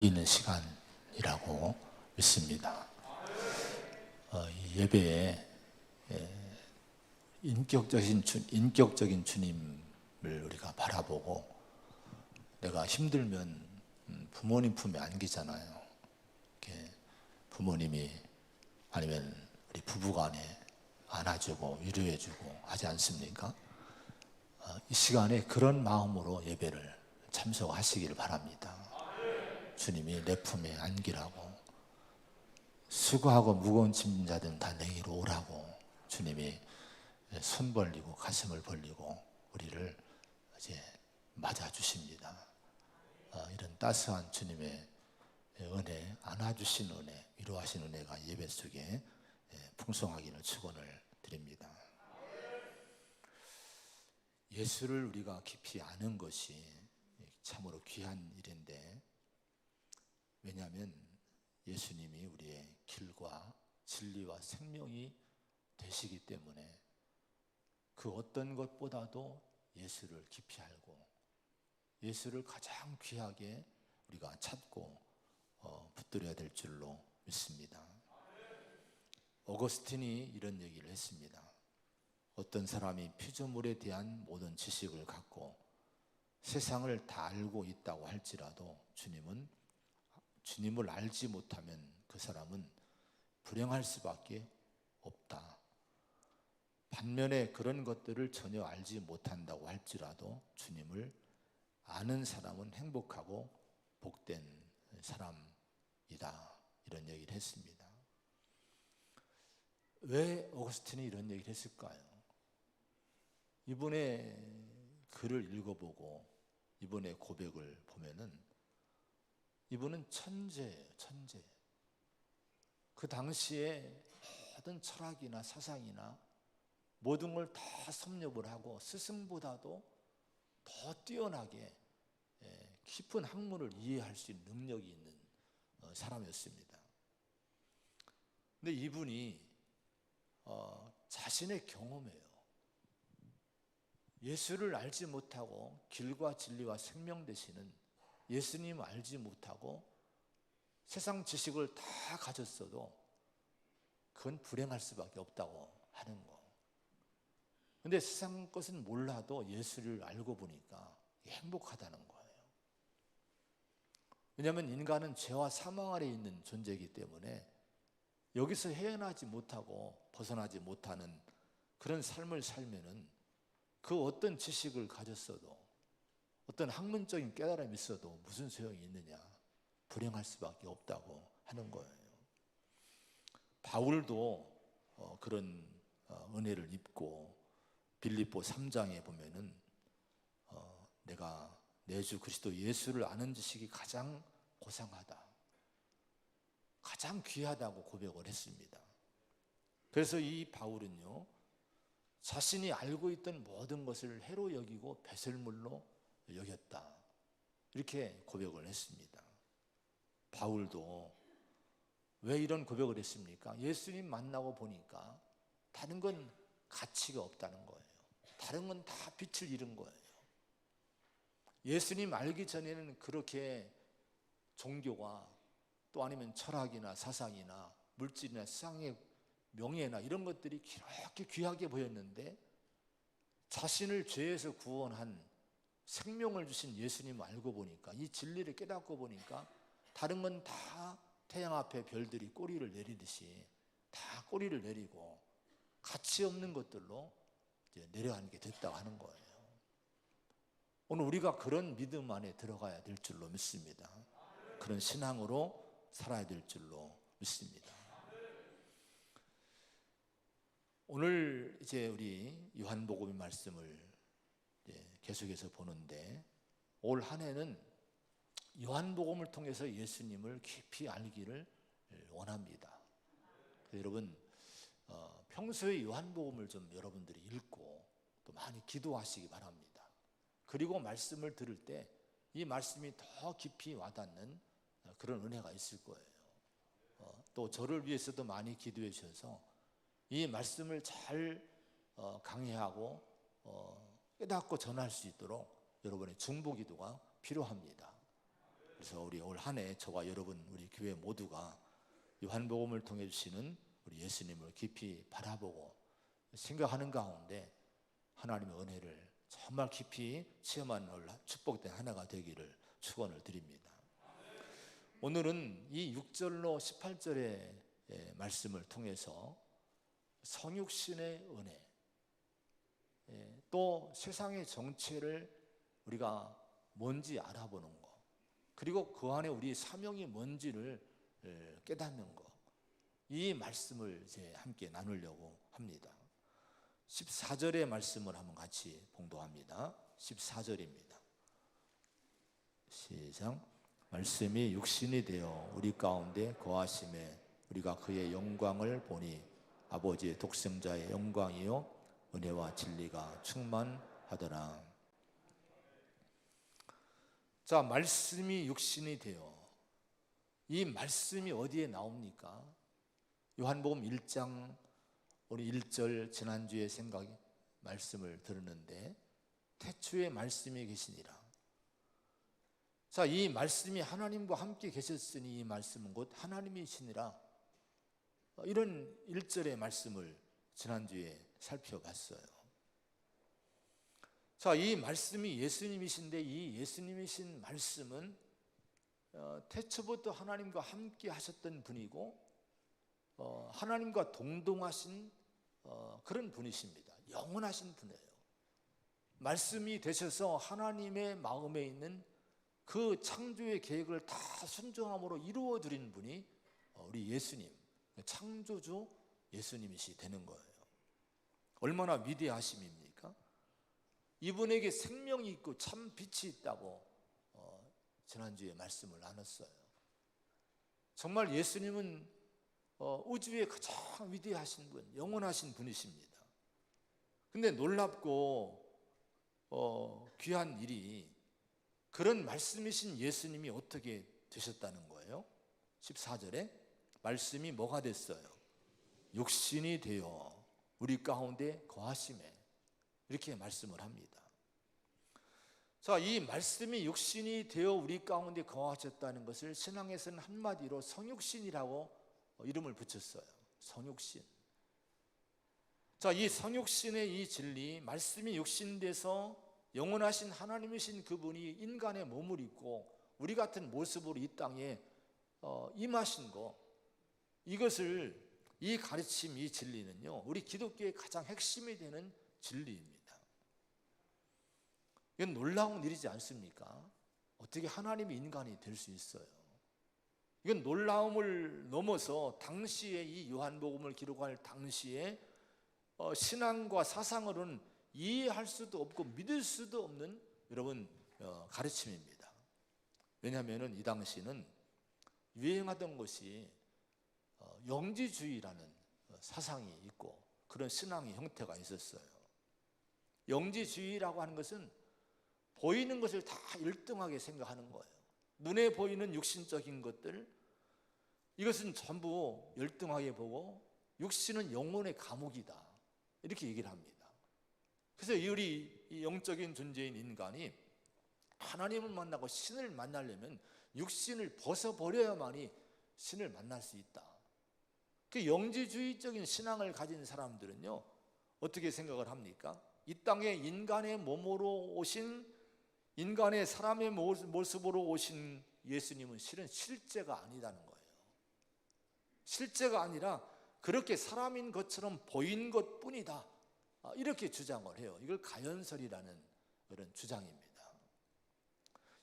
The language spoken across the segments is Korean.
있는 시간이라고 믿습니다. 이 예배에 인격적인 주님을 우리가 바라보고, 내가 힘들면 부모님 품에 안기잖아요. 이렇게 부모님이 아니면 우리 부부간에 안아주고 위로해주고 하지 않습니까? 이 시간에 그런 마음으로 예배를 참석하시기를 바랍니다. 주님이 내 품에 안기라고, 수고하고 무거운 짐진 자들은 다 내게로 오라고 주님이 손 벌리고 가슴을 벌리고 우리를 이제 맞아주십니다. 이런 따스한 주님의 은혜, 안아주신 은혜, 위로하신 은혜가 예배 속에 풍성하기를 축원을 드립니다. 예수를 우리가 깊이 아는 것이 참으로 귀한 일인데, 왜냐하면 예수님이 우리의 길과 진리와 생명이 되시기 때문에 그 어떤 것보다도 예수를 깊이 알고 예수를 가장 귀하게 우리가 찾고 붙들어야 될 줄로 믿습니다. 어거스틴이 이런 얘기를 했습니다. 어떤 사람이 피조물에 대한 모든 지식을 갖고 세상을 다 알고 있다고 할지라도 주님을 알지 못하면 그 사람은 불행할 수밖에 없다. 반면에 그런 것들을 전혀 알지 못한다고 할지라도 주님을 아는 사람은 행복하고 복된 사람이다. 이런 얘기를 했습니다. 왜 어거스틴이 이런 얘기를 했을까요? 이분의 글을 읽어보고 이분의 고백을 보면은 이분은 천재예요, 천재. 그 당시에 모든 철학이나 사상이나 모든 걸 다 섭렵을 하고 스승보다도 더 뛰어나게 깊은 학문을 이해할 수 있는 능력이 있는 사람이었습니다. 근데 이분이 자신의 경험이에요. 예수를 알지 못하고 길과 진리와 생명 되시는 예수님을 알지 못하고 세상 지식을 다 가졌어도 그건 불행할 수밖에 없다고 하는 거. 근데 세상 것은 몰라도 예수를 알고 보니까 행복하다는 거예요. 왜냐하면 인간은 죄와 사망 아래 있는 존재이기 때문에 여기서 헤어나지 못하고 벗어나지 못하는 그런 삶을 살면은 그 어떤 지식을 가졌어도 어떤 학문적인 깨달음이 있어도 무슨 소용이 있느냐, 불행할 수밖에 없다고 하는 거예요. 바울도 그런 은혜를 입고 빌립보 3장에 보면은 내가 내 주 그리스도 예수를 아는 지식이 가장 고상하다, 가장 귀하다고 고백을 했습니다. 그래서 이 바울은요, 자신이 알고 있던 모든 것을 해로 여기고 배설물로 여겼다, 이렇게 고백을 했습니다. 바울도 왜 이런 고백을 했습니까? 예수님 만나고 보니까 다른 건 가치가 없다는 거예요. 다른 건 다 빛을 잃은 거예요. 예수님 알기 전에는 그렇게 종교가 또 아니면 철학이나 사상이나 물질이나 세상의 명예나 이런 것들이 그렇게 귀하게 보였는데, 자신을 죄에서 구원한 생명을 주신 예수님을 알고 보니까, 이 진리를 깨닫고 보니까 다른 건 다 태양 앞에 별들이 꼬리를 내리듯이 다 꼬리를 내리고 가치 없는 것들로 이제 내려앉게 됐다고 하는 거예요. 오늘 우리가 그런 믿음 안에 들어가야 될 줄로 믿습니다. 그런 신앙으로 살아야 될 줄로 믿습니다. 오늘 이제 우리 요한복음의 말씀을 계속해서 보는데, 올 한 해는 요한복음을 통해서 예수님을 깊이 알기를 원합니다. 여러분, 평소에 요한복음을 좀 여러분들이 읽고 또 많이 기도하시기 바랍니다. 그리고 말씀을 들을 때 이 말씀이 더 깊이 와닿는 그런 은혜가 있을 거예요. 또 저를 위해서도 많이 기도해 주셔서 이 말씀을 잘 강해하고 깨닫고 전할 수 있도록 여러분의 중보 기도가 필요합니다. 그래서 우리 올 한 해 저와 여러분 우리 교회 모두가 요한복음을 통해 주시는 우리 예수님을 깊이 바라보고 생각하는 가운데 하나님의 은혜를 정말 깊이 체험하는 축복된 한 해가 되기를 축원을 드립니다. 오늘은 이 6절로 18절의 말씀을 통해서 성육신의 은혜, 또 세상의 정체를 우리가 뭔지 알아보는 것, 그리고 그 안에 우리 사명이 뭔지를 깨닫는 것, 이 말씀을 이제 함께 나누려고 합니다. 14절의 말씀을 한번 같이 봉독합니다. 14절입니다. 시작. 말씀이 육신이 되어 우리 가운데 거하심에 우리가 그의 영광을 보니 아버지의 독생자의 영광이요 은혜와 진리가 충만하더라. 자, 말씀이 육신이 되어, 이 말씀이 어디에 나옵니까? 요한복음 1장 우리 1절 지난주에 말씀을 들었는데 태초에 말씀이 계시니라. 자, 이 말씀이 하나님과 함께 계셨으니 이 말씀은 곧 하나님이시니라. 이런 1절의 말씀을 지난주에 살펴봤어요. 자, 이 말씀이 예수님이신데 이 예수님이신 말씀은 태초부터 하나님과 함께 하셨던 분이고 하나님과 동동하신 그런 분이십니다. 영원하신 분이에요. 말씀이 되셔서 하나님의 마음에 있는 그 창조의 계획을 다 순종함으로 이루어 드린 분이 우리 예수님, 창조주 예수님이시 되는 거예요. 얼마나 위대하심입니까? 이분에게 생명이 있고 참 빛이 있다고 지난주에 말씀을 나눴어요. 정말 예수님은 우주의 가장 위대하신 분, 영원하신 분이십니다. 근데 놀랍고 귀한 일이 그런 말씀이신 예수님이 어떻게 되셨다는 거예요? 14절에 말씀이 뭐가 됐어요? 육신이 되어 우리 가운데 거하심에, 이렇게 말씀을 합니다. 자, 이 말씀이 육신이 되어 우리 가운데 거하셨다는 것을 신앙에서는 한마디로 성육신이라고 이름을 붙였어요. 성육신. 자, 이 성육신의 이 진리, 말씀이 육신돼서 영원하신 하나님이신 그분이 인간의 몸을 입고 우리 같은 모습으로 이 땅에 임하신 것, 이것을, 이 가르침, 이 진리는요 우리 기독교의 가장 핵심이 되는 진리입니다. 이건 놀라운 일이지 않습니까? 어떻게 하나님이 인간이 될 수 있어요? 이건 놀라움을 넘어서 당시에 이 요한복음을 기록할 당시에 신앙과 사상으로는 이해할 수도 없고 믿을 수도 없는 여러분 가르침입니다. 왜냐하면 이 당시는 유행하던 것이 영지주의라는 사상이 있고 그런 신앙의 형태가 있었어요. 영지주의라고 하는 것은 보이는 것을 다 일등하게 생각하는 거예요. 눈에 보이는 육신적인 것들, 이것은 전부 열등하게 보고 육신은 영혼의 감옥이다, 이렇게 얘기를 합니다. 그래서 우리 이 영적인 존재인 인간이 하나님을 만나고 신을 만나려면 육신을 벗어버려야만이 신을 만날 수 있다. 그 영지주의적인 신앙을 가진 사람들은요 어떻게 생각을 합니까? 이 땅에 인간의 몸으로 오신, 인간의 사람의 모습으로 오신 예수님은 실은 실제가 아니라는 거예요. 실제가 아니라 그렇게 사람인 것처럼 보인 것뿐이다, 이렇게 주장을 해요. 이걸 가연설이라는 그런 주장입니다.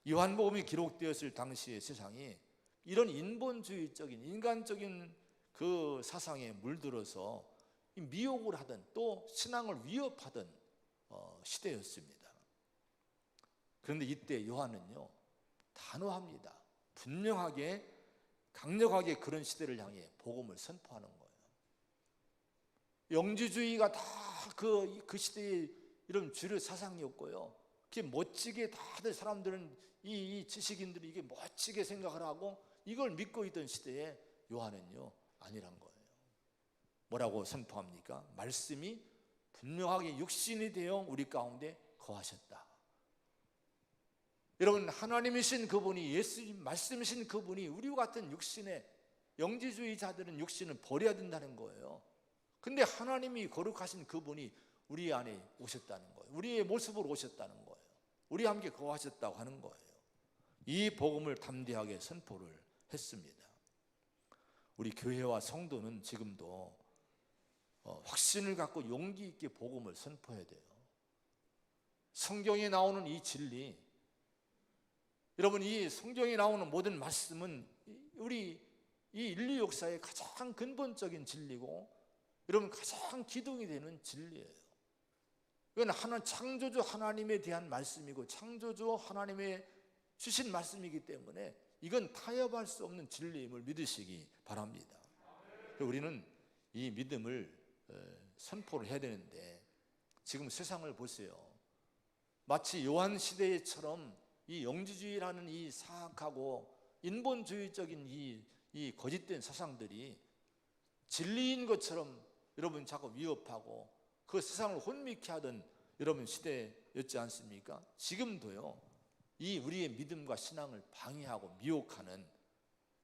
요한복음이 기록되었을 당시의 세상이 이런 인본주의적인 인간적인 그 사상에 물들어서 미혹을 하던, 또 신앙을 위협하던 시대였습니다. 그런데 이때 요한은요 단호합니다. 분명하게, 강력하게 그런 시대를 향해 복음을 선포하는 거예요. 영지주의가 다 그 시대의 이런 주류 사상이었고요. 그게 멋지게 다들 사람들은 이 지식인들이 이게 멋지게 생각을 하고 이걸 믿고 있던 시대에 요한은요 아니란 거예요. 뭐라고 선포합니까? 말씀이 분명하게 육신이 되어 우리 가운데 거하셨다. 여러분, 하나님이신 그분이, 예수님 말씀이신 그분이 우리와 같은 육신의 영지주의자들은 육신을 버려야 된다는 거예요. 근데 하나님이 거룩하신 그분이 우리 안에 오셨다는 거예요. 우리의 모습으로 오셨다는 거예요. 우리와 함께 거하셨다고 하는 거예요. 이 복음을 담대하게 선포를 했습니다. 우리 교회와 성도는 지금도 확신을 갖고 용기 있게 복음을 선포해야 돼요. 성경에 나오는 이 진리, 여러분, 이 성경에 나오는 모든 말씀은 우리 이 인류 역사의 가장 근본적인 진리고, 여러분, 가장 기둥이 되는 진리예요. 이건 창조주 하나님에 대한 말씀이고, 창조주 하나님의 주신 말씀이기 때문에 이건 타협할 수 없는 진리임을 믿으시기 바랍니다. 우리는 이 믿음을 선포를 해야 되는데, 지금 세상을 보세요. 마치 요한 시대처럼 이 영지주의라는 이 사악하고 인본주의적인 이 거짓된 사상들이 진리인 것처럼 여러분 자꾸 위협하고 그 세상을 혼미케 하던 여러분 시대였지 않습니까? 지금도요, 이 우리의 믿음과 신앙을 방해하고 미혹하는,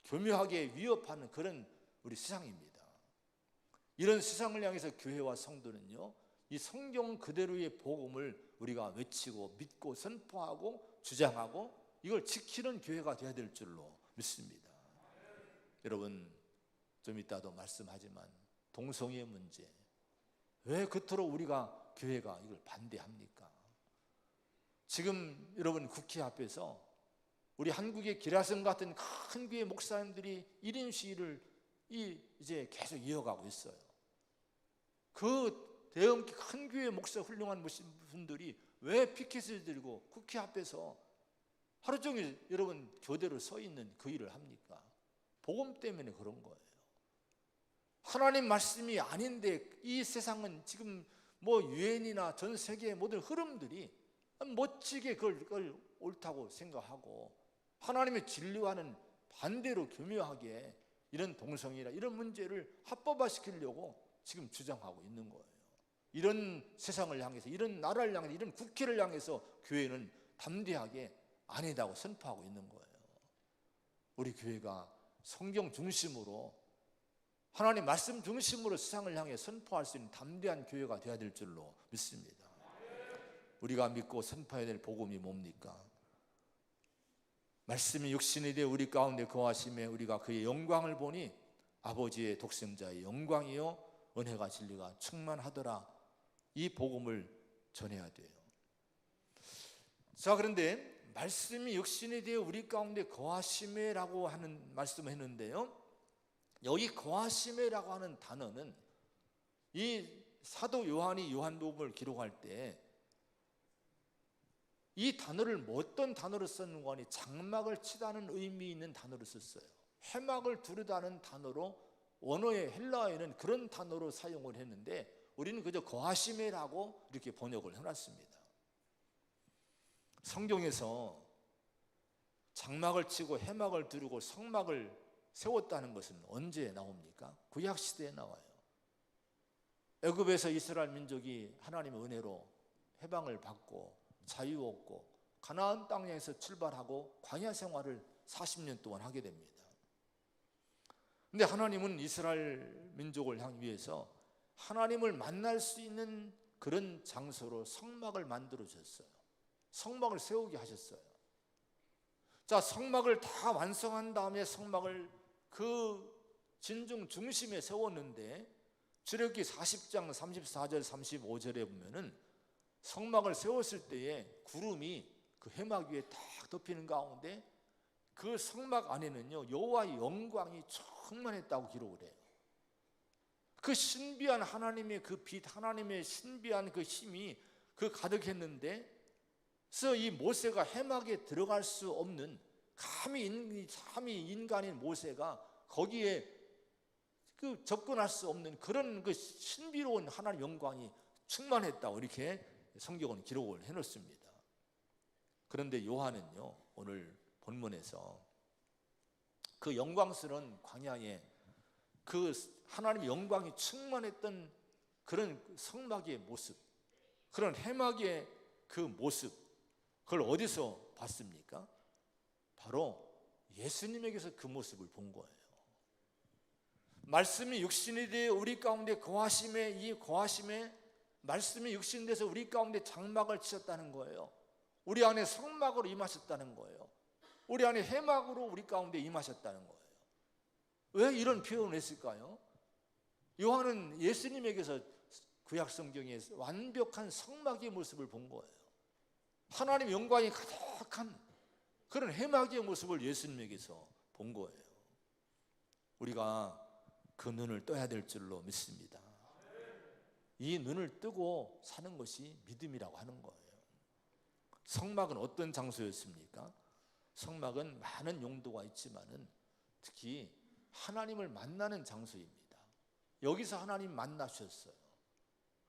교묘하게 위협하는 그런 우리 세상입니다. 이런 세상을 향해서 교회와 성도는요, 이 성경 그대로의 복음을 우리가 외치고 믿고 선포하고 주장하고 이걸 지키는 교회가 되어야 될 줄로 믿습니다. 여러분, 좀 이따도 말씀하지만 동성애 문제, 왜 그토록 우리가 교회가 이걸 반대합니까? 지금 여러분 국회 앞에서 우리 한국의 기라성 같은 큰 교회 목사님들이 1인 시위를 이제 계속 이어가고 있어요. 그 대형 큰 교회 목사 훌륭한 분들이 왜 피켓을 들고 국회 앞에서 하루 종일 여러분 교대로 서 있는 그 일을 합니까? 복음 때문에 그런 거예요. 하나님 말씀이 아닌데 이 세상은 지금 뭐 유엔이나 전 세계의 모든 흐름들이 멋지게 그걸 옳다고 생각하고 하나님의 진리와는 반대로 교묘하게 이런 동성애나 이런 문제를 합법화시키려고 지금 주장하고 있는 거예요. 이런 세상을 향해서, 이런 나라를 향해서, 이런 국회를 향해서 교회는 담대하게 아니다고 선포하고 있는 거예요. 우리 교회가 성경 중심으로, 하나님 말씀 중심으로 세상을 향해 선포할 수 있는 담대한 교회가 되어야 될 줄로 믿습니다. 우리가 믿고 선포해야 될 복음이 뭡니까? 말씀이 육신이 되어 우리 가운데 거하심에 우리가 그의 영광을 보니 아버지의 독생자의 영광이요 은혜가 진리가 충만하더라. 이 복음을 전해야 돼요. 자, 그런데 말씀이 육신이 되어 우리 가운데 거하심에라고 하는 말씀을 했는데요, 여기 거하심에라고 하는 단어는 이 사도 요한이 요한복음을 기록할 때 이 단어를 어떤 단어로 썼는가 하니 장막을 치다는 의미 있는 단어를 썼어요. 해막을 두르다는 단어로, 원어의 헬라어에는 그런 단어로 사용을 했는데 우리는 그저 거하심이라고 이렇게 번역을 해놨습니다. 성경에서 장막을 치고 해막을 두르고 성막을 세웠다는 것은 언제 나옵니까? 구약시대에 나와요. 애굽에서 이스라엘 민족이 하나님의 은혜로 해방을 받고 자유 얻고 가나안 땅에서 출발하고 광야 생활을 40년 동안 하게 됩니다. 근데 하나님은 이스라엘 민족을 위해서 하나님을 만날 수 있는 그런 장소로 성막을 만들어 주셨어요. 성막을 세우게 하셨어요. 자, 성막을 다 완성한 다음에 성막을 그 진중 중심에 세웠는데 출애굽기 40장 34절 35절에 보면은 성막을 세웠을 때에 구름이 그 해막 위에 딱 덮이는 가운데 그 성막 안에는요 여호와의 영광이 충만했다고 기록을 해요. 그 신비한 하나님의 그 빛, 하나님의 신비한 그 힘이 그 가득했는데, 그래서 이 모세가 해막에 들어갈 수 없는, 감히 인간인 모세가 거기에 그 접근할 수 없는 그런 그 신비로운 하나님 영광이 충만했다고 이렇게 성경은 기록을 해놓습니다. 그런데 요한은요 오늘 본문에서 그 영광스러운 광야에 그 하나님의 영광이 충만했던 그런 성막의 모습, 그런 해막의 그 모습, 그걸 어디서 봤습니까? 바로 예수님에게서 그 모습을 본 거예요. 말씀이 육신이 되어 우리 가운데 이 거하심에 말씀이 육신이 돼서 우리 가운데 장막을 치셨다는 거예요. 우리 안에 성막으로 임하셨다는 거예요. 우리 안에 해막으로 우리 가운데 임하셨다는 거예요. 왜 이런 표현을 했을까요? 요한은 예수님에게서 구약 성경에 완벽한 성막의 모습을 본 거예요. 하나님의 영광이 가득한 그런 해막의 모습을 예수님에게서 본 거예요. 우리가 그 눈을 떠야 될 줄로 믿습니다. 이 눈을 뜨고 사는 것이 믿음이라고 하는 거예요. 성막은 어떤 장소였습니까? 성막은 많은 용도가 있지만은 특히 하나님을 만나는 장소입니다. 여기서 하나님 만나셨어요.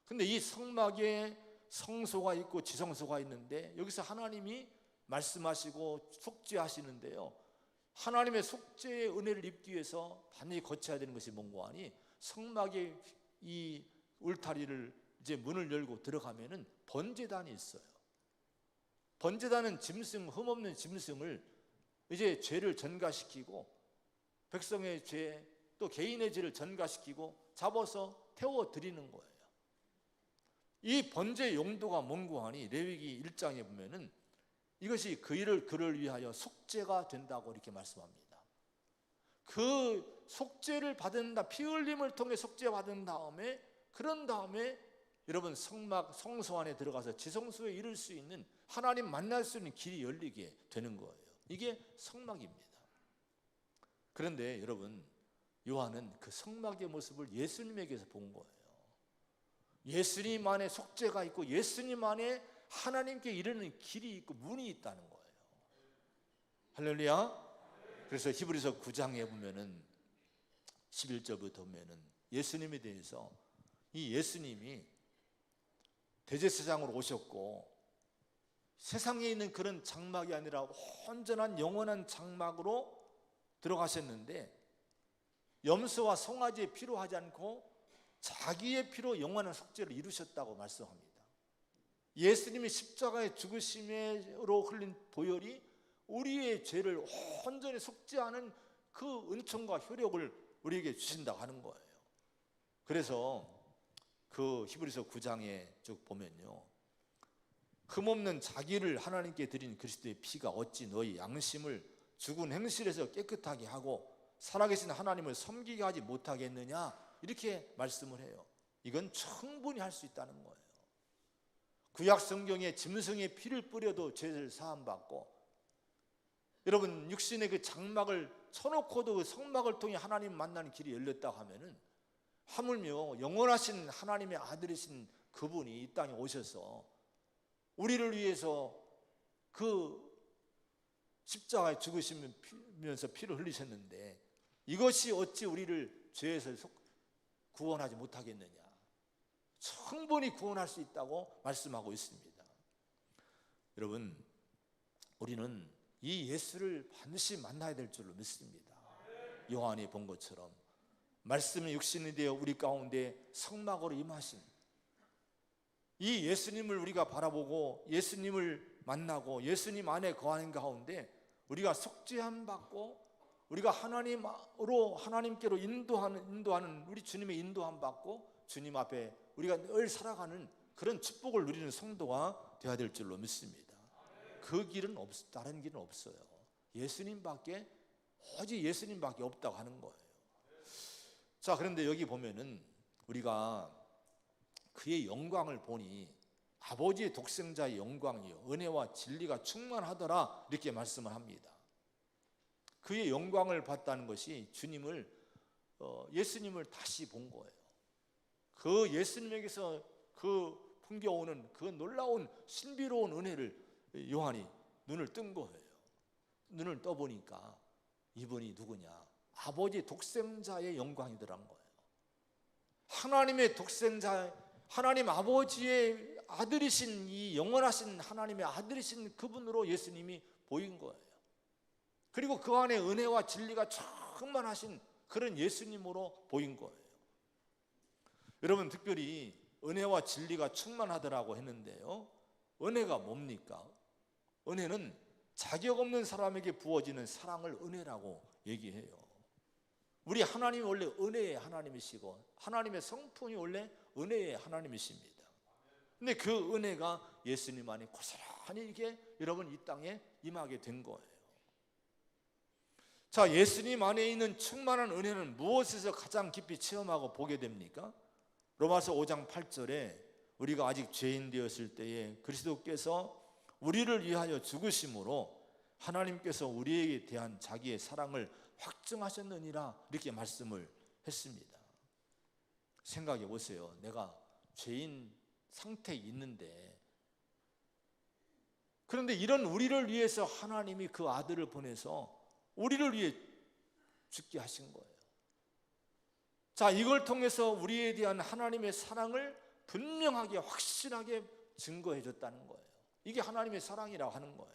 근데 이 성막에 성소가 있고 지성소가 있는데 여기서 하나님이 말씀하시고 속죄하시는데요, 하나님의 속죄의 은혜를 입기 위해서 반드시 거쳐야 되는 것이 뭔고 하니, 성막의 이 울타리를 이제 문을 열고 들어가면은 번제단이 있어요. 번제단은 짐승, 흠없는 짐승을 이제 죄를 전가시키고 백성의 죄 또 개인의 죄를 전가시키고 잡아서 태워 드리는 거예요. 이 번제 용도가 뭔고 하니 레위기 1장에 보면은 이것이 그를 위하여 속죄가 된다고 이렇게 말씀합니다. 그 속죄를 받은다, 피 흘림을 통해 속죄 받은 다음에, 그런 다음에 여러분 성막 성소 안에 들어가서 지성소에 이를 수 있는, 하나님 만날 수 있는 길이 열리게 되는 거예요. 이게 성막입니다. 그런데 여러분, 요한은 그 성막의 모습을 예수님에게서 본 거예요. 예수님 안에 속죄가 있고 예수님 안에 하나님께 이르는 길이 있고 문이 있다는 거예요. 할렐루야. 그래서 히브리서 9장에 보면은 11절부터 보면은 예수님에 대해서, 이 예수님이 대제사장으로 오셨고 세상에 있는 그런 장막이 아니라 온전한 영원한 장막으로 들어가셨는데, 염소와 송아지의 피로 하지 않고 자기의 피로 영원한 속죄를 이루셨다고 말씀합니다. 예수님이 십자가의 죽으심으로 흘린 보혈이 우리의 죄를 온전히 속죄하는 그 은총과 효력을 우리에게 주신다고 하는 거예요. 그래서 그 히브리서 9장에 쭉 보면요, 흠없는 자기를 하나님께 드린 그리스도의 피가 어찌 너희 양심을 죽은 행실에서 깨끗하게 하고 살아계신 하나님을 섬기게 하지 못하겠느냐, 이렇게 말씀을 해요. 이건 충분히 할 수 있다는 거예요. 구약 성경에 짐승의 피를 뿌려도 죄를 사함받고, 여러분 육신의 그 장막을 쳐놓고도 그 성막을 통해 하나님 만나는 길이 열렸다고 하면은, 하물며 영원하신 하나님의 아들이신 그분이 이 땅에 오셔서 우리를 위해서 그 십자가에 죽으시면서 피를 흘리셨는데, 이것이 어찌 우리를 죄에서 구원하지 못하겠느냐. 충분히 구원할 수 있다고 말씀하고 있습니다. 여러분, 우리는 이 예수를 반드시 만나야 될 줄로 믿습니다. 요한이 본 것처럼 말씀이 육신이 되어 우리 가운데 성막으로 임하신 이 예수님을 우리가 바라보고 예수님을 만나고 예수님 안에 거하는 가운데 우리가 속죄함 받고 우리가 하나님께로 인도하는 우리 주님의 인도함 받고 주님 앞에 우리가 늘 살아가는 그런 축복을 누리는 성도가 되어야 될 줄로 믿습니다. 그 길은 다른 길은 없어요. 예수님밖에, 오직 예수님밖에 없다고 하는 거예요. 자, 그런데 여기 보면은 우리가 그의 영광을 보니 아버지의 독생자의 영광이요 은혜와 진리가 충만하더라, 이렇게 말씀을 합니다. 그의 영광을 봤다는 것이 예수님을 다시 본 거예요. 그 예수님에게서 그 풍겨오는 그 놀라운 신비로운 은혜를 요한이 눈을 뜬 거예요. 눈을 떠보니까 이분이 누구냐? 아버지 독생자의 영광이더란 거예요. 하나님의 독생자, 하나님 아버지의 아들이신 이 영원하신 하나님의 아들이신 그분으로 예수님이 보인 거예요. 그리고 그 안에 은혜와 진리가 충만하신 그런 예수님으로 보인 거예요. 여러분, 특별히 은혜와 진리가 충만하더라고 했는데요, 은혜가 뭡니까? 은혜는 자격 없는 사람에게 부어지는 사랑을 은혜라고 얘기해요. 우리 하나님이 원래 은혜의 하나님이시고 하나님의 성품이 원래 은혜의 하나님이십니다. 근데 그 은혜가 예수님 안에 고스란히 이렇게 여러분 이 땅에 임하게 된 거예요. 자, 예수님 안에 있는 충만한 은혜는 무엇에서 가장 깊이 체험하고 보게 됩니까? 로마서 5장 8절에 우리가 아직 죄인 되었을 때에 그리스도께서 우리를 위하여 죽으심으로 하나님께서 우리에게 대한 자기의 사랑을 확증하셨느니라 이렇게 말씀을 했습니다. 생각해 보세요. 내가 죄인 상태에 있는데, 그런데 이런 우리를 위해서 하나님이 그 아들을 보내서 우리를 위해 죽게 하신 거예요. 자, 이걸 통해서 우리에 대한 하나님의 사랑을 분명하게 확실하게 증거해 줬다는 거예요. 이게 하나님의 사랑이라고 하는 거예요.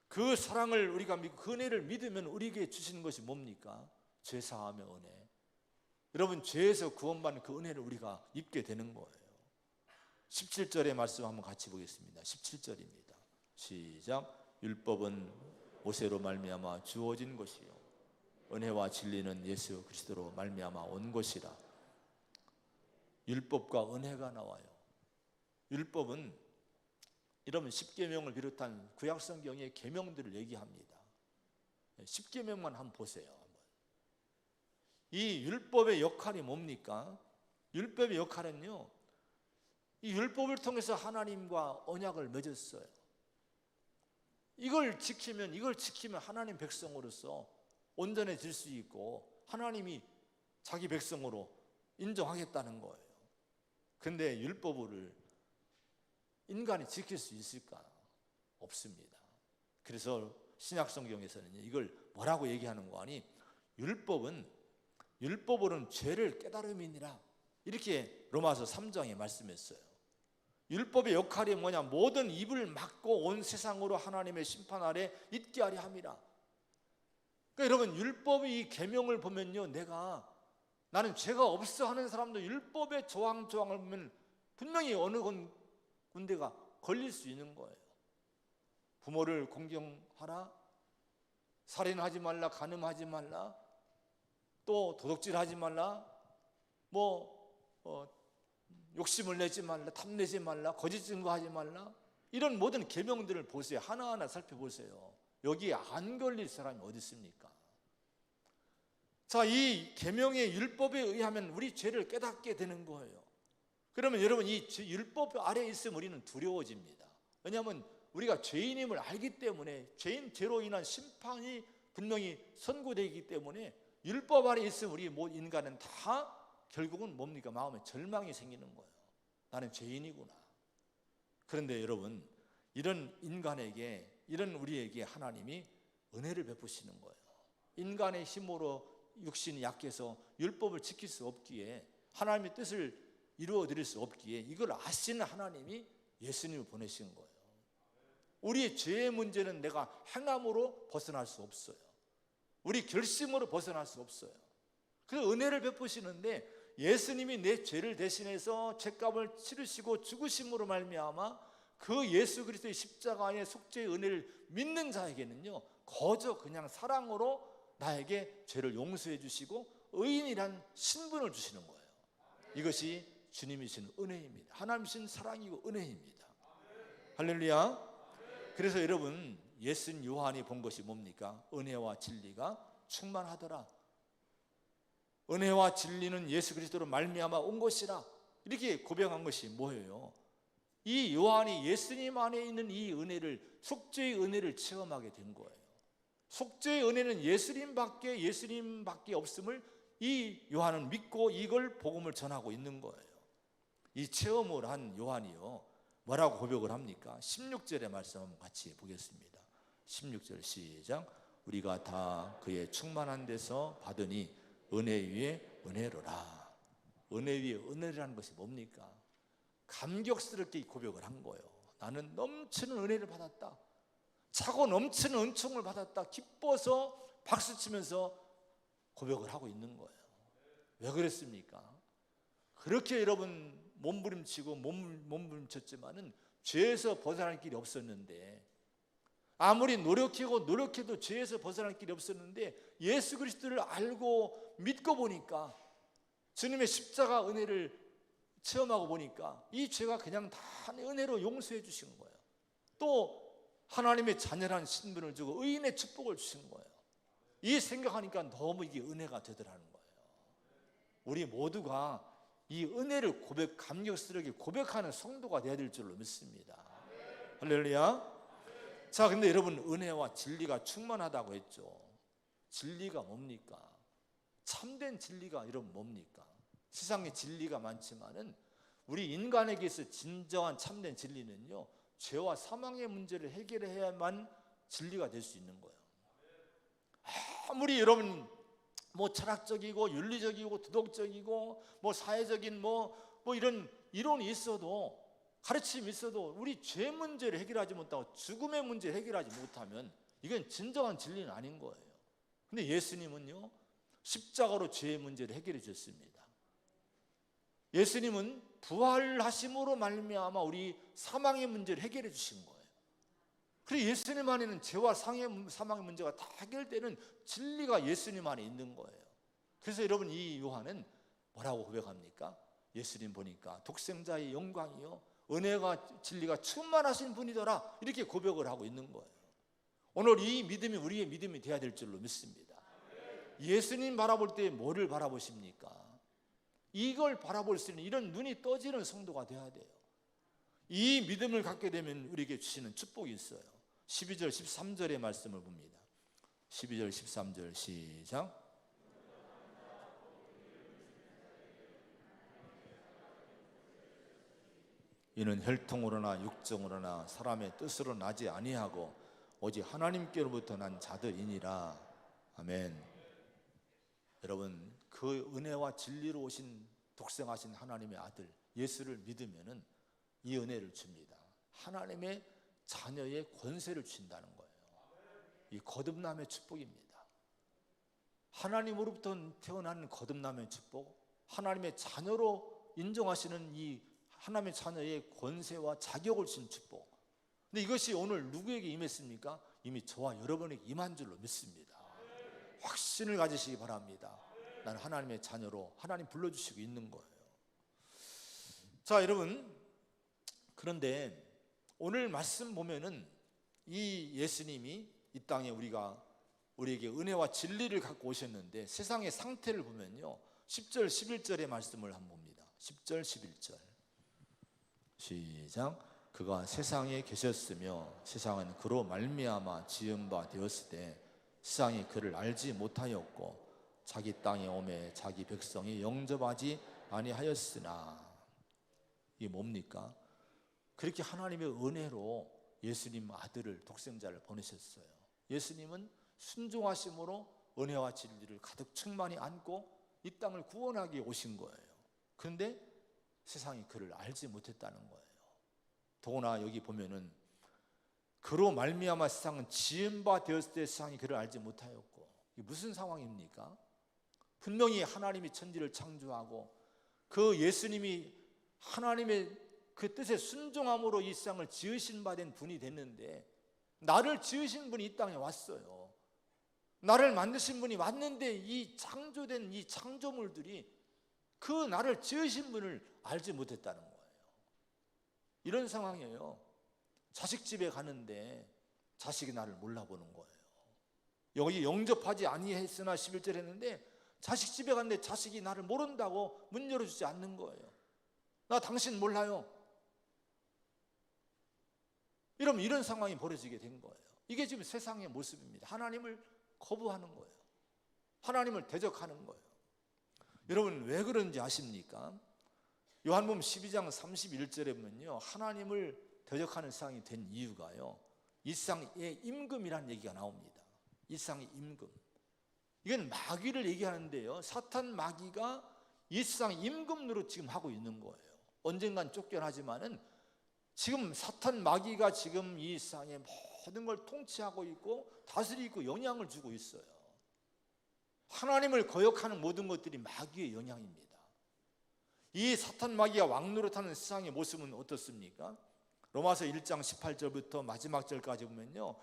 그 사랑을 우리가 믿고 그 은혜를 믿으면 우리에게 주시는 것이 뭡니까? 죄사함의 은혜. 여러분, 죄에서 구원받는 그 은혜를 우리가 입게 되는 거예요. 17절의 말씀 한번 같이 보겠습니다. 17절입니다. 시작. 율법은 모세로 말미암아 주어진 것이요 은혜와 진리는 예수 그리스도로 말미암아 온 것이라. 율법과 은혜가 나와요. 율법은 여러분 십계명을 비롯한 구약성경의 계명들을 얘기합니다. 십계명만 한번 보세요. 이 율법의 역할이 뭡니까? 율법의 역할은요, 이 율법을 통해서 하나님과 언약을 맺었어요. 이걸 지키면 하나님 백성으로서 온전해질 수 있고 하나님이 자기 백성으로 인정하겠다는 거예요. 그런데 율법을 인간이 지킬 수 있을까? 없습니다. 그래서 신약성경에서는 이걸 뭐라고 얘기하는 거 아니? 율법으로는 죄를 깨달음이니라 이렇게 로마서 3장에 말씀했어요. 율법의 역할이 뭐냐? 모든 입을 막고 온 세상으로 하나님의 심판 아래 있게 하려 함이라. 그러니까 여러분, 율법의 이 계명을 보면요, 나는 죄가 없어 하는 사람도 율법의 조항을 보면 분명히 어느 군데가 걸릴 수 있는 거예요. 부모를 공경하라, 살인하지 말라, 간음하지 말라, 또 도둑질하지 말라, 욕심을 내지 말라, 탐내지 말라, 거짓 증거하지 말라, 이런 모든 계명들을 보세요. 하나하나 살펴보세요. 여기에 안 걸릴 사람이 어디 있습니까? 자, 이 계명의 율법에 의하면 우리 죄를 깨닫게 되는 거예요. 그러면 여러분, 이 율법 아래에 있으면 우리는 두려워집니다. 왜냐하면 우리가 죄인임을 알기 때문에, 죄로 인한 심판이 분명히 선고되기 때문에 율법 아래에 있으면 우리 모든 인간은 다 결국은 뭡니까? 마음에 절망이 생기는 거예요. 나는 죄인이구나. 그런데 여러분, 이런 인간에게, 이런 우리에게 하나님이 은혜를 베푸시는 거예요. 인간의 힘으로 육신이 약해서 율법을 지킬 수 없기에, 하나님의 뜻을 이루어 드릴 수 없기에 이걸 아시는 하나님이 예수님을 보내신 거예요. 우리의 죄의 문제는 내가 행함으로 벗어날 수 없어요. 우리 결심으로 벗어날 수 없어요. 그 은혜를 베푸시는데, 예수님이 내 죄를 대신해서 죄값을 치르시고 죽으심으로 말미암아 그 예수 그리스도의 십자가의 속죄의 은혜를 믿는 자에게는요, 거저 그냥 사랑으로 나에게 죄를 용서해 주시고 의인이란 신분을 주시는 거예요. 이것이 주님이신 은혜입니다. 하나님이신 사랑이고 은혜입니다. 할렐루야. 그래서 여러분, 예수님 요한이 본 것이 뭡니까? 은혜와 진리가 충만하더라. 은혜와 진리는 예수 그리스도로 말미암아 온 것이라 이렇게 고백한 것이 뭐예요? 이 요한이 예수님 안에 있는 이 은혜를, 속죄의 은혜를 체험하게 된 거예요. 속죄의 은혜는 예수님밖에 없음을 이 요한은 믿고 이걸 복음을 전하고 있는 거예요. 이 체험을 한 요한이요, 뭐라고 고백을 합니까? 16절의 말씀 한번 같이 보겠습니다. 16절 시작. 우리가 다 그의 충만한 데서 받으니 은혜 위에 은혜로라. 은혜 위에 은혜라는 것이 뭡니까? 감격스럽게 고백을 한 거예요. 나는 넘치는 은혜를 받았다, 차고 넘치는 은총을 받았다, 기뻐서 박수치면서 고백을 하고 있는 거예요. 왜 그랬습니까? 그렇게 여러분 몸부림치고 몸부림쳤지만은 죄에서 벗어날 길이 없었는데, 아무리 노력해도 죄에서 벗어날 길이 없었는데, 예수 그리스도를 알고 믿고 보니까, 주님의 십자가 은혜를 체험하고 보니까 이 죄가 그냥 다 은혜로 용서해 주신 거예요. 또 하나님의 자녀라는 신분을 주고 의인의 축복을 주신 거예요. 이 생각하니까 너무 이게 은혜가 되더라는 거예요. 우리 모두가 이 은혜를 감격스럽게 고백하는 성도가 되어야 될 줄로 믿습니다. 할렐루야. 자, 근데 여러분, 은혜와 진리가 충만하다고 했죠. 진리가 뭡니까? 참된 진리가 여러분 뭡니까? 세상에 진리가 많지만은 우리 인간에게서 진정한 참된 진리는요, 죄와 사망의 문제를 해결해야만 진리가 될 수 있는 거예요. 아무리 여러분 철학적이고 윤리적이고 도덕적이고 사회적인 이런 이론이 있어도, 가르침이 있어도, 우리 죄 문제를 해결하지 못하고 죽음의 문제를 해결하지 못하면 이건 진정한 진리는 아닌 거예요. 근데 예수님은요, 십자가로 죄의 문제를 해결해 주셨습니다. 예수님은 부활하심으로 말미암아 우리 사망의 문제를 해결해 주신 거예요. 그리고 예수님 안에는 죄와 사망의 문제가 다 해결되는 진리가 예수님 안에 있는 거예요. 그래서 여러분, 이 요한은 뭐라고 고백합니까? 예수님 보니까 독생자의 영광이요, 은혜가 진리가 충만하신 분이더라, 이렇게 고백을 하고 있는 거예요. 오늘 이 믿음이 우리의 믿음이 되어야 될 줄로 믿습니다. 예수님 바라볼 때 뭐를 바라보십니까? 이걸 바라볼 수 있는 이런 눈이 떠지는 성도가 되어야 돼요. 이 믿음을 갖게 되면 우리에게 주시는 축복이 있어요. 12절 13절의 말씀을 봅니다. 12절 13절 시작. 이는 혈통으로나 육정으로나 사람의 뜻으로 나지 아니하고 오직 하나님께로부터 난 자들이니라. 아멘. 여러분, 그 은혜와 진리로 오신 독생하신 하나님의 아들 예수를 믿으면은 이 은혜를 줍니다. 하나님의 자녀의 권세를 주신다는 거예요. 이 거듭남의 축복입니다. 하나님으로부터 태어난 거듭남의 축복, 하나님의 자녀로 인정하시는 이 하나님의 자녀의 권세와 자격을 주신 축복. 근데 이것이 오늘 누구에게 임했습니까? 이미 저와 여러분에게 임한 줄로 믿습니다. 확신을 가지시기 바랍니다. 나는 하나님의 자녀로 하나님 불러주시고 있는 거예요. 자, 여러분, 그런데 오늘 말씀 보면은 이 예수님이 이 땅에 우리에게 은혜와 진리를 갖고 오셨는데, 세상의 상태를 보면요, 10절 11절의 말씀을 한번 봅니다. 10절 11절 시작. 그가 세상에 계셨으며 세상은 그로 말미암아 지은 바 되었을 때 세상이 그를 알지 못하였고 자기 땅에 오매 자기 백성이 영접하지 아니하였으나. 이게 뭡니까? 그렇게 하나님의 은혜로 예수님 아들을, 독생자를 보내셨어요. 예수님은 순종하심으로 은혜와 진리를 가득 충만히 안고 이 땅을 구원하기 위해 오신 거예요. 그런데 세상이 그를 알지 못했다는 거예요. 더구나 여기 보면은 그로 말미암아 세상은 지은 바 되었을 때 세상이 그를 알지 못하였고, 이게 무슨 상황입니까? 분명히 하나님이 천지를 창조하고 그 예수님이 하나님의 그 뜻에 순종함으로 이 세상을 지으신 바 된 분이 됐는데, 나를 지으신 분이 이 땅에 왔어요. 나를 만드신 분이 왔는데 이 창조된 이 창조물들이 그 나를 지으신 분을 알지 못했다는 거예요. 이런 상황이에요. 자식 집에 가는데 자식이 나를 몰라보는 거예요. 여기 영접하지 아니했으나 11절 했는데 자식 집에 갔는데 자식이 나를 모른다고 문 열어주지 않는 거예요. 나 당신 몰라요. 이러면 이런 상황이 벌어지게 된 거예요. 이게 지금 세상의 모습입니다. 하나님을 거부하는 거예요. 하나님을 대적하는 거예요. 여러분, 왜 그런지 아십니까? 요한복음 12장 31절에 보면요, 하나님을 대적하는 세상이 된 이유가요, 이 세상의 임금이라는 얘기가 나옵니다. 이 세상의 임금. 이건 마귀를 얘기하는데요, 사탄 마귀가 이 세상 임금 노릇 지금 하고 있는 거예요. 언젠간 쫓겨나지만은 지금 사탄 마귀가 지금 이 세상의 모든 걸 통치하고 있고 다스리고 영향을 주고 있어요. 하나님을 거역하는 모든 것들이 마귀의 영향입니다. 이 사탄 마귀가 왕노릇하는 세상의 모습은 어떻습니까? 로마서 1장 18절부터 마지막 절까지 보면요,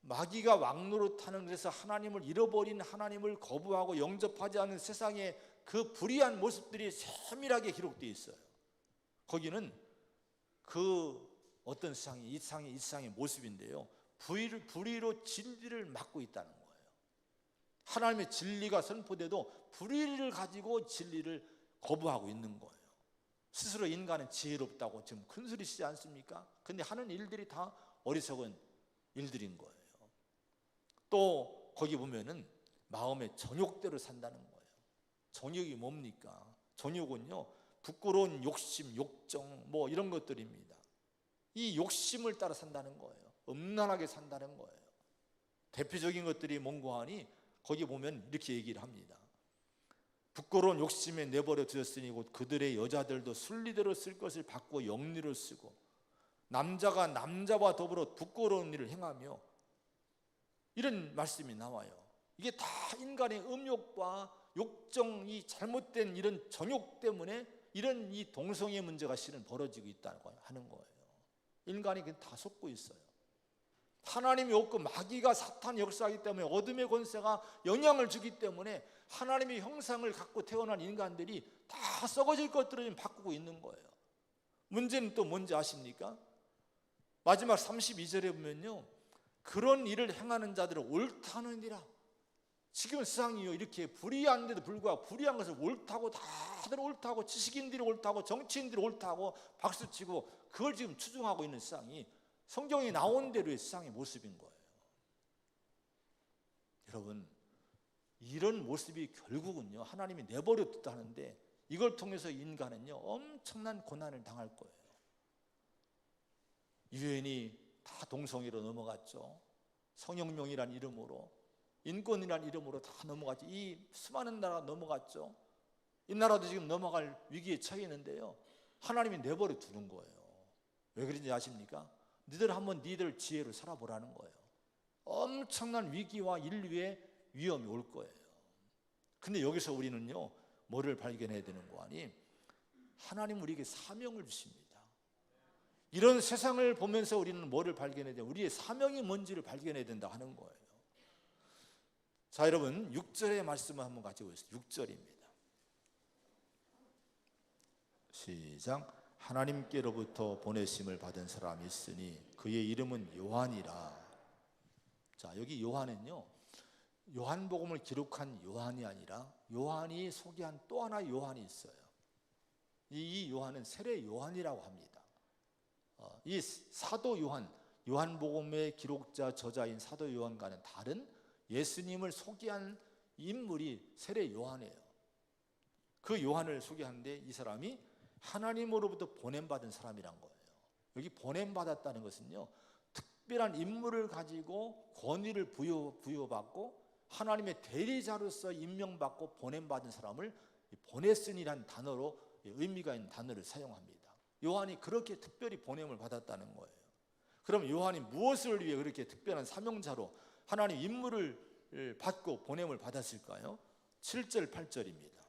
마귀가 왕노릇하는, 그래서 하나님을 잃어버린, 하나님을 거부하고 영접하지 않는 세상의 그 불의한 모습들이 세밀하게 기록되어 있어요. 거기는 그 어떤 세상이 이 세상의 모습인데요, 불의로 진리를 막고 있다는 거예요. 하나님의 진리가 선포돼도 불의를 가지고 진리를 거부하고 있는 거예요. 스스로 인간은 지혜롭다고 지금 큰소리치지 않습니까? 근데 하는 일들이 다 어리석은 일들인 거예요. 또 거기 보면은 마음의 정욕대로 산다는 거예요. 정욕이 뭡니까? 정욕은요, 부끄러운 욕심, 욕정 뭐 이런 것들입니다. 이 욕심을 따라 산다는 거예요. 음란하게 산다는 거예요. 대표적인 것들이 뭔고 하니 거기 보면 이렇게 얘기를 합니다. 부끄러운 욕심에 내버려 두었으니 곧 그들의 여자들도 순리대로 쓸 것을 바꾸어 영리로 쓰고 남자가 남자와 더불어 부끄러운 일을 행하며, 이런 말씀이 나와요. 이게 다 인간의 음욕과 욕정이 잘못된 이런 정욕 때문에 이런 이 동성애 문제가 실은 벌어지고 있다고 하는 거예요. 인간이 다 속고 있어요. 하나님이 없고 마귀가 사탄 역사하기 때문에 어둠의 권세가 영향을 주기 때문에 하나님의 형상을 갖고 태어난 인간들이 다 썩어질 것들을 지금 바꾸고 있는 거예요. 문제는 또 뭔지 아십니까? 마지막 32절에 보면요, 그런 일을 행하는 자들은 옳다느니라. 지금 세상이 이렇게 불의한데도 불구하고 불의한 것을 옳다고, 다들 옳다고, 지식인들이 옳다고, 정치인들이 옳다고 박수치고 그걸 지금 추종하고 있는 세상이 성경에 나온 대로의 세상의 모습인 거예요. 여러분, 이런 모습이 결국은요, 하나님이 내버려 뒀다는데 이걸 통해서 인간은요 엄청난 고난을 당할 거예요. 유엔이 다 동성애로 넘어갔죠. 성혁명이란 이름으로, 인권이란 이름으로 다 넘어갔죠. 이 수많은 나라 넘어갔죠. 이 나라도 지금 넘어갈 위기에 처해 있는데요, 하나님이 내버려 두는 거예요. 왜 그런지 아십니까? 니들 지혜로 살아보라는 거예요. 엄청난 위기와 인류의 위험이 올 거예요. 근데 여기서 우리는요 뭐를 발견해야 되는 거 아니? 하나님 우리에게 사명을 주십니다. 이런 세상을 보면서 우리는 뭐를 발견해야 돼요? 우리의 사명이 뭔지를 발견해야 된다 하는 거예요. 자, 여러분 6절의 말씀을 한번 가지고 있어요. 6절입니다. 시작. 하나님께로부터 보내심을 받은 사람이 있으니 그의 이름은 요한이라. 자, 여기 요한은요, 요한복음을 기록한 요한이 아니라 요한이 소개한 또 하나 요한이 있어요. 이 요한은 세례 요한이라고 합니다. 이 사도 요한, 요한복음의 기록자 저자인 사도 요한과는 다른 예수님을 소개한 인물이 세례 요한이에요. 그 요한을 소개하는데 이 사람이 하나님으로부터 보냄받은 사람이란 거예요. 여기 보냄받았다는 것은요, 특별한 임무를 가지고 권위를 부여받고 하나님의 대리자로서 임명받고 보냄받은 사람을 보냈으니라는 단어로, 의미가 있는 단어를 사용합니다. 요한이 그렇게 특별히 보냄을 받았다는 거예요. 그럼 요한이 무엇을 위해 그렇게 특별한 사명자로 하나님 임무를 받고 보냄을 받았을까요? 7절 8절입니다.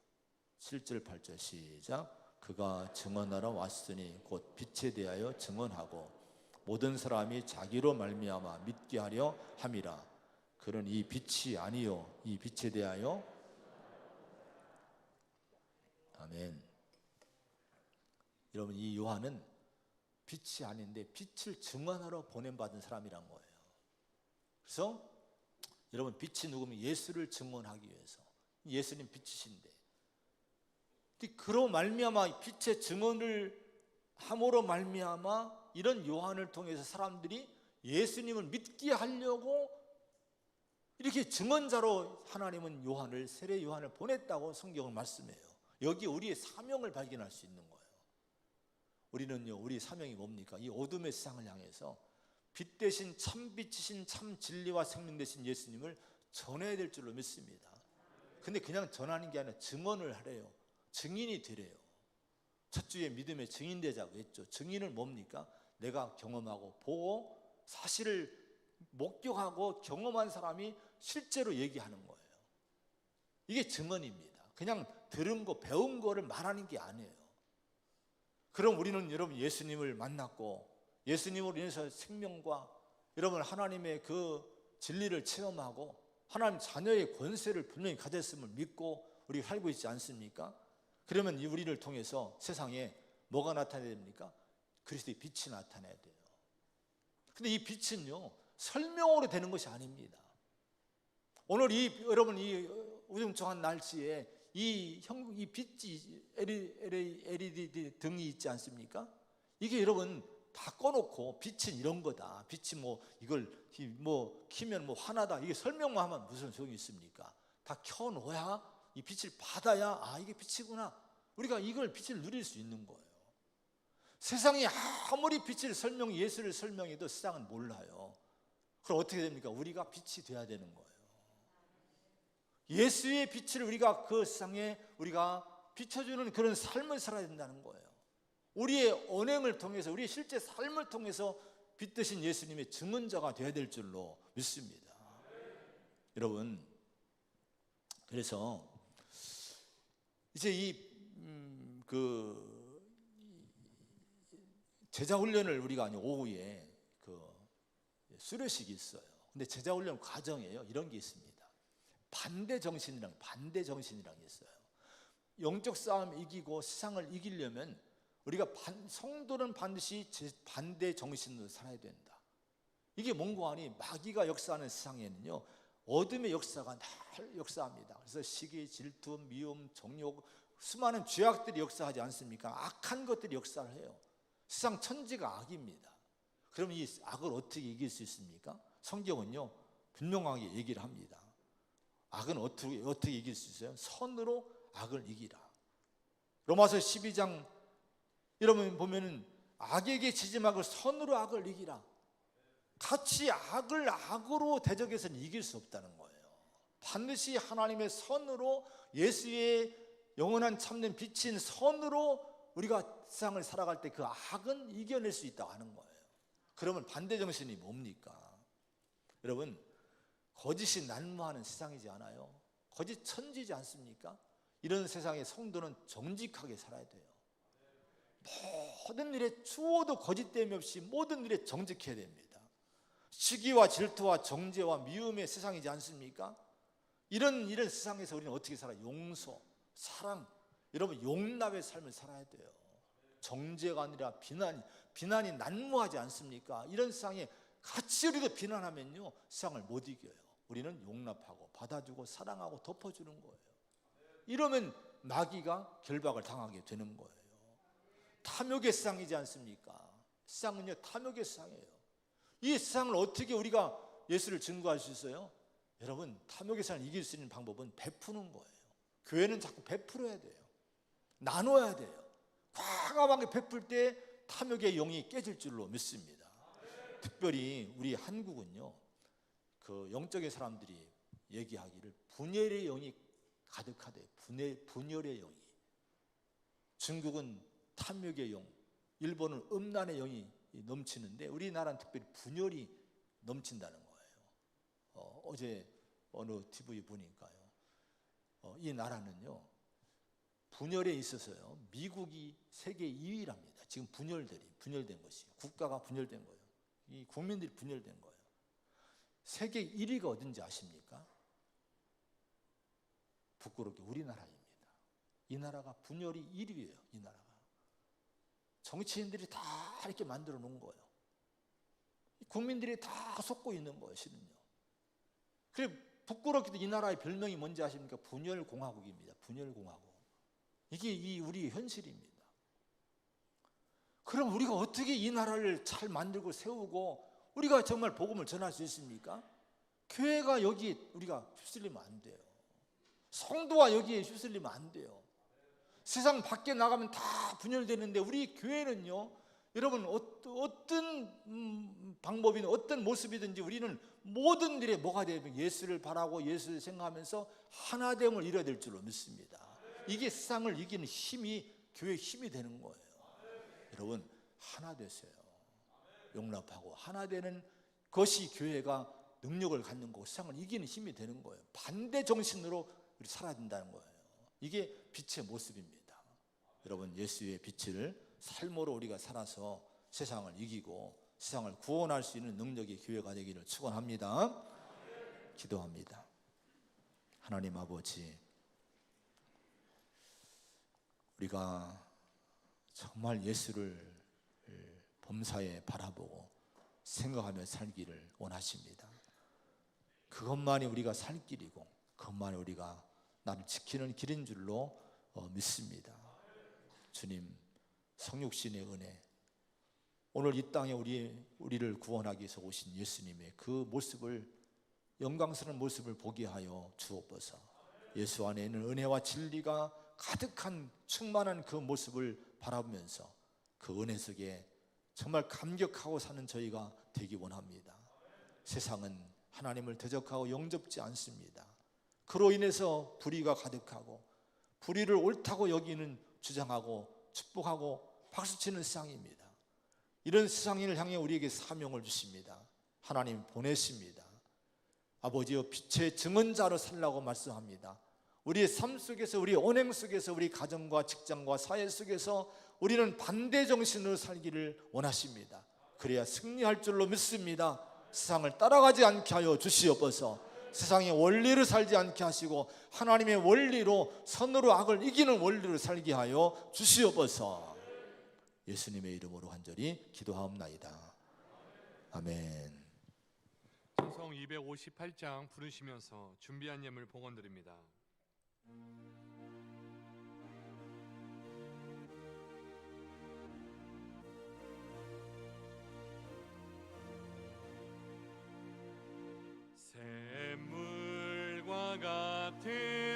7절 8절 시작. 그가 증언하러 왔으니 곧 빛에 대하여 증언하고 모든 사람이 자기로 말미암아 믿게 하려 함이라. 그는 이 빛이 아니요 이 빛에 대하여. 아멘. 여러분, 이 요한은 빛이 아닌데 빛을 증언하러 보냄받은 사람이란 거예요. 그래서 여러분, 빛이 누구면 예수를 증언하기 위해서, 예수님 빛이신데, 그로 말미암아 빛의 증언을 함으로 말미암아 이런 요한을 통해서 사람들이 예수님을 믿게 하려고 이렇게 증언자로 하나님은 요한을, 세례 요한을 보냈다고 성경은 말씀해요. 여기 우리의 사명을 발견할 수 있는 거예요. 우리는요, 우리 사명이 뭡니까? 이 어둠의 세상을 향해서 빛 대신 참 빛이신 참 진리와 생명 되신 예수님을 전해야 될 줄로 믿습니다. 근데 그냥 전하는 게 아니라 증언을 하래요. 증인이 되래요. 첫 주에 믿음의 증인 되자고 했죠. 증인은 뭡니까? 내가 경험하고 보고 사실을 목격하고 경험한 사람이 실제로 얘기하는 거예요. 이게 증언입니다. 그냥 들은 거, 배운 거를 말하는 게 아니에요. 그럼 우리는 여러분 예수님을 만났고 예수님으로 인해서 생명과 여러분 하나님의 그 진리를 체험하고 하나님 자녀의 권세를 분명히 가졌음을 믿고 우리가 살고 있지 않습니까? 그러면 이 우리를 통해서 세상에 뭐가 나타나야 됩니까? 그리스도의 빛이 나타나야 돼요. 근데 이 빛은요 설명으로 되는 것이 아닙니다. 오늘 여러분 이 우중충한 날씨에 이 빛이 LED 등이 있지 않습니까? 이게 여러분 다 꺼놓고 빛은 이런 거다, 빛이 뭐 이걸 뭐 키면 뭐 화나다, 이게 설명만 하면 무슨 소용이 있습니까? 다 켜놓아야 이 빛을 받아야 아 이게 빛이구나, 우리가 이걸 빛을 누릴 수 있는 거예요. 세상이 아무리 빛을 예수를 설명해도 세상은 몰라요. 그럼 어떻게 됩니까? 우리가 빛이 돼야 되는 거예요. 예수의 빛을 우리가 그 세상에 우리가 비춰주는 그런 삶을 살아야 된다는 거예요. 우리의 언행을 통해서, 우리의 실제 삶을 통해서 빛드신 예수님의 증언자가 되어야 될 줄로 믿습니다. 여러분, 그래서 이제 제자 훈련을 우리가 오후에 수료식이 있어요. 근데 제자 훈련 과정에요 이런 게 있습니다. 반대 정신이란 게 있어요. 영적 싸움 이기고 세상을 이기려면 우리가 성도는 반드시 반대 정신으로 살아야 된다. 이게 뭔고 하니 마귀가 역사하는 세상에는요 어둠의 역사가 늘 역사합니다. 그래서 시기, 질투, 미움, 정욕, 수많은 죄악들이 역사하지 않습니까? 악한 것들이 역사를 해요. 세상 천지가 악입니다. 그럼 이 악을 어떻게 이길 수 있습니까? 성경은요 분명하게 얘기를 합니다. 악은 어떻게 이길 수 있어요? 선으로 악을 이기라. 로마서 12장 여러분 보면은 악에게 지지 말고 선으로 악을 이기라. 같이 악을 악으로 대적해서는 이길 수 없다는 거예요. 반드시 하나님의 선으로, 예수의 영원한 참된 빛인 선으로 우리가 세상을 살아갈 때 그 악은 이겨낼 수 있다고 하는 거예요. 그러면 반대 정신이 뭡니까? 여러분, 거짓이 난무하는 세상이지 않아요? 거짓 천지지 않습니까? 이런 세상에 성도는 정직하게 살아야 돼요. 모든 일에 추호도 거짓됨이 없이 모든 일에 정직해야 됩니다. 시기와 질투와 정죄와 미움의 세상이지 않습니까? 이런 세상에서 우리는 어떻게 살아요? 용서, 사랑, 여러분 용납의 삶을 살아야 돼요. 정죄가 아니라 비난이 난무하지 않습니까? 이런 세상에 같이 우리도 비난하면요 세상을 못 이겨요. 우리는 용납하고 받아주고 사랑하고 덮어주는 거예요. 이러면 마귀가 결박을 당하게 되는 거예요. 탐욕의 세상이지 않습니까? 세상은요 탐욕의 세상이에요. 이 세상을 어떻게 우리가 예수를 증거할 수 있어요? 여러분, 탐욕의 세상을 이길 수 있는 방법은 베푸는 거예요. 교회는 자꾸 베풀어야 돼요. 나눠야 돼요. 과감하게 베풀 때 탐욕의 영이 깨질 줄로 믿습니다. 특별히 우리 한국은요 그 영적인 사람들이 얘기하기를 분열의 영이 가득하대요. 분열의 영이. 중국은 탐욕의 영, 일본은 음란의 영이 넘치는데 우리나라는 특별히 분열이 넘친다는 거예요. 어제 어느 TV 보니까요 이 나라는요 분열에 있어서요 미국이 세계 2위랍니다. 지금 분열된 것이, 국가가 분열된 거예요. 이 국민들이 분열된 거예요. 세계 1위가 어딘지 아십니까? 부끄럽게 우리나라입니다. 이 나라가 분열이 1위예요. 이 나라가 정치인들이 다 이렇게 만들어 놓은 거예요. 국민들이 다 속고 있는 거예요. 실은요. 그래 부끄럽게도 이 나라의 별명이 뭔지 아십니까? 분열공화국입니다. 분열공화국. 이게 우리의 현실입니다. 그럼 우리가 어떻게 이 나라를 잘 만들고 세우고 우리가 정말 복음을 전할 수 있습니까? 교회가 여기에 우리가 휩쓸리면 안 돼요. 성도가 여기에 휩쓸리면 안 돼요. 세상 밖에 나가면 다 분열되는데 우리 교회는요 여러분 어떤 방법이든 어떤 모습이든지 우리는 모든 일에 뭐가 되면 예수를 바라고 예수를 생각하면서 하나됨을 이뤄야 될 줄로 믿습니다. 이게 세상을 이기는 힘이 교회의 힘이 되는 거예요. 여러분 하나 되세요. 용납하고 하나 되는 것이 교회가 능력을 갖는 거고 세상을 이기는 힘이 되는 거예요. 반대 정신으로 우리 살아야 된다는 거예요. 이게 빛의 모습입니다. 여러분 예수의 빛을 삶으로 우리가 살아서 세상을 이기고 세상을 구원할 수 있는 능력의 교회가 되기를 축원합니다. 기도합니다. 하나님 아버지, 우리가 정말 예수를 범사에 바라보고 생각하며 살기를 원하십니다. 그것만이 우리가 살 길이고 그것만이 우리가 나를 지키는 길인 줄로 믿습니다. 주님, 성육신의 은혜, 오늘 이 땅에 우리를 구원하기 위해서 오신 예수님의 그 모습을, 영광스러운 모습을 보게 하여 주옵소서. 예수 안에 있는 은혜와 진리가 가득한 충만한 그 모습을 바라보면서 그 은혜 속에 정말 감격하고 사는 저희가 되기 원합니다. 세상은 하나님을 대적하고 영접지 않습니다. 그로 인해서 불의가 가득하고 불의를 옳다고 여기는, 주장하고 축복하고 박수치는 세상입니다. 이런 세상을 향해 우리에게 사명을 주십니다. 하나님 보내십니다. 아버지여, 빛의 증언자로 살라고 말씀합니다. 우리의 삶 속에서, 우리의 언행 속에서, 우리 가정과 직장과 사회 속에서 우리는 반대 정신으로 살기를 원하십니다. 그래야 승리할 줄로 믿습니다. 세상을 따라가지 않게 하여 주시옵소서. 세상의 원리를 살지 않게 하시고 하나님의 원리로, 선으로 악을 이기는 원리로 살게 하여 주시옵소서. 예수님의 이름으로 간절히 기도하옵나이다. 아멘. 찬송 258장 부르시면서 준비한 예물 봉헌드립니다. 샘물과 같은